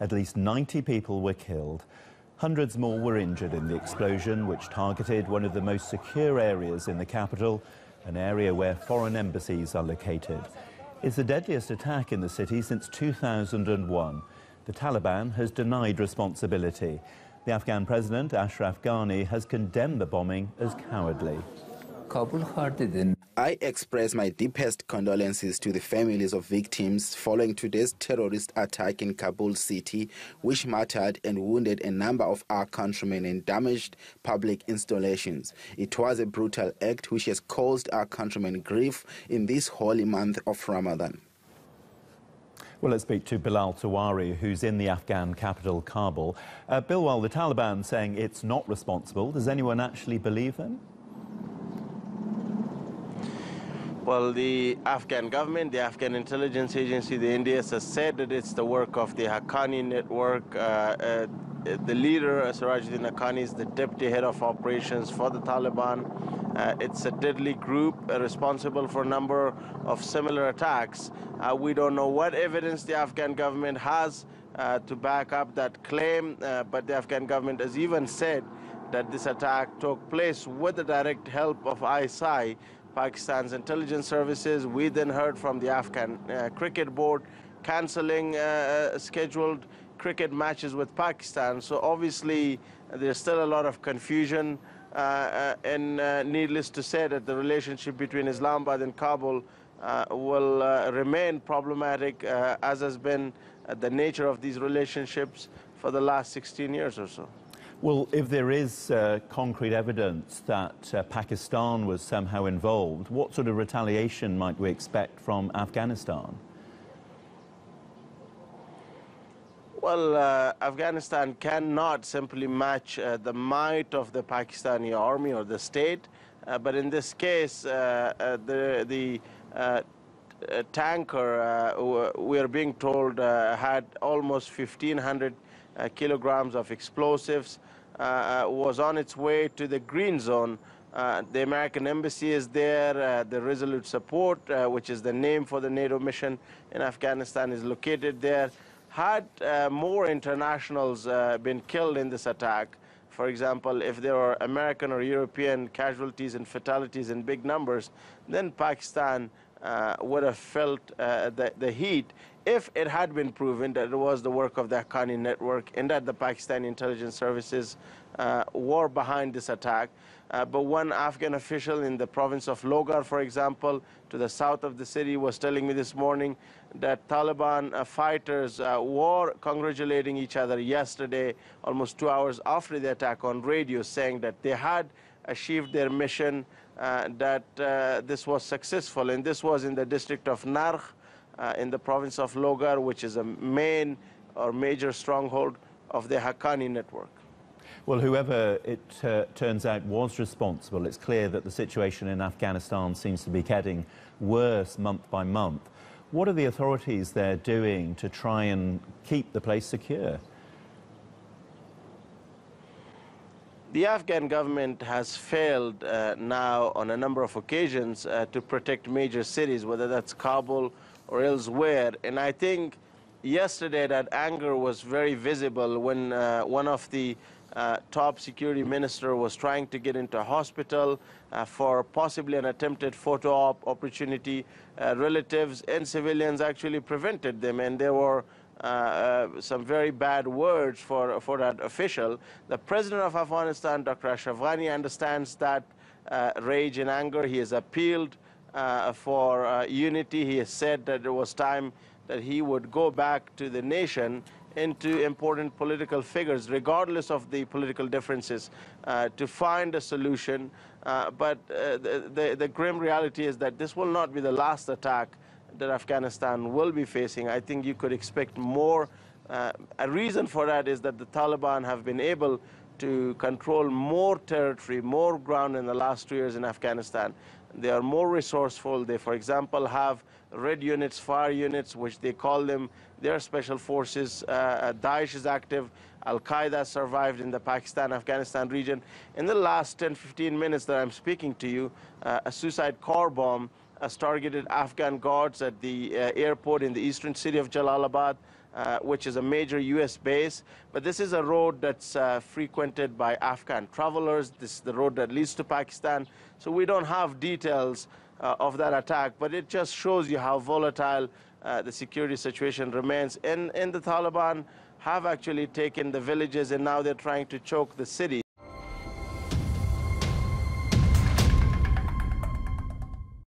At least 90 people were killed. Hundreds more were injured in the explosion, which targeted one of the most secure areas in the capital, an area where foreign embassies are located. It's the deadliest attack in the city since 2001. The Taliban has denied responsibility. The Afghan president, Ashraf Ghani, has condemned the bombing as cowardly. I express my deepest condolences to the families of victims following today's terrorist attack in Kabul city, which martyred and wounded a number of our countrymen and damaged public installations. It was a brutal act which has caused our countrymen grief in this holy month of Ramadan. Well, let's speak to Bilal Tawari, who's in the Afghan capital, Kabul. Bill, while the Taliban saying it's not responsible, does anyone actually believe them? Well, the Afghan government, the Afghan intelligence agency, the NDS, has said that it's the work of the Haqqani network. The leader, Sirajuddin Haqqani, is the deputy head of operations for the Taliban. It's a deadly group responsible for a number of similar attacks. We don't know what evidence the Afghan government has to back up that claim, but the Afghan government has even said that this attack took place with the direct help of ISI, Pakistan's intelligence services. We then heard from the Afghan cricket board cancelling scheduled cricket matches with Pakistan. So obviously there's still a lot of confusion and needless to say that the relationship between Islamabad and Kabul will remain problematic, as has been the nature of these relationships for the last 16 years or so. Well, if there is concrete evidence that Pakistan was somehow involved, what sort of retaliation might we expect from Afghanistan? Well, Afghanistan cannot simply match the might of the Pakistani army or the state, but in this case, the tanker, we are being told, had almost 1,500 kilograms of explosives, was on its way to the green zone. The American embassy is there. The Resolute Support, which is the name for the NATO mission in Afghanistan, is located there. Had more internationals been killed in this attack, for example, if there were American or European casualties and fatalities in big numbers, then Pakistan would have felt the heat if it had been proven that it was the work of the Haqqani network and that the Pakistani intelligence services were behind this attack. But one Afghan official in the province of Logar, for example, to the south of the city, was telling me this morning that Taliban fighters were congratulating each other yesterday, almost 2 hours after the attack, on radio, saying that they had achieved their mission, that this was successful. And this was in the district of Narh, in the province of Logar, which is a main or major stronghold of the Haqqani network. Well, whoever it turns out was responsible, it's clear that the situation in Afghanistan seems to be getting worse month by month. What are the authorities there doing to try and keep the place secure? The Afghan government has failed now on a number of occasions to protect major cities, whether that's Kabul or elsewhere. And I think yesterday that anger was very visible when one of the top security minister was trying to get into a hospital for possibly an attempted photo op opportunity. Relatives and civilians actually prevented them, and there were some very bad words for that official. The president of Afghanistan, Dr. Ashraf Ghani, understands that rage and anger. He has appealed for unity. He has said that it was time that he would go back to the nation into important political figures, regardless of the political differences, to find a solution. But the grim reality is that this will not be the last attack that Afghanistan will be facing. I think you could expect more. A reason for that is that the Taliban have been able to control more territory, more ground in the last 2 years in Afghanistan. They are more resourceful. They, for example, have red units, fire units, which they call them their special forces. Daesh is active. Al-Qaeda survived in the Pakistan-Afghanistan region. In the last 10-15 minutes that I'm speaking to you, a suicide car bomb has targeted Afghan guards at the airport in the eastern city of Jalalabad. which is a major U.S. base. But this is a road that's frequented by Afghan travelers. This is the road that leads to Pakistan. So we don't have details of that attack, but it just shows you how volatile the security situation remains. And the Taliban have actually taken the villages, and now they're trying to choke the city.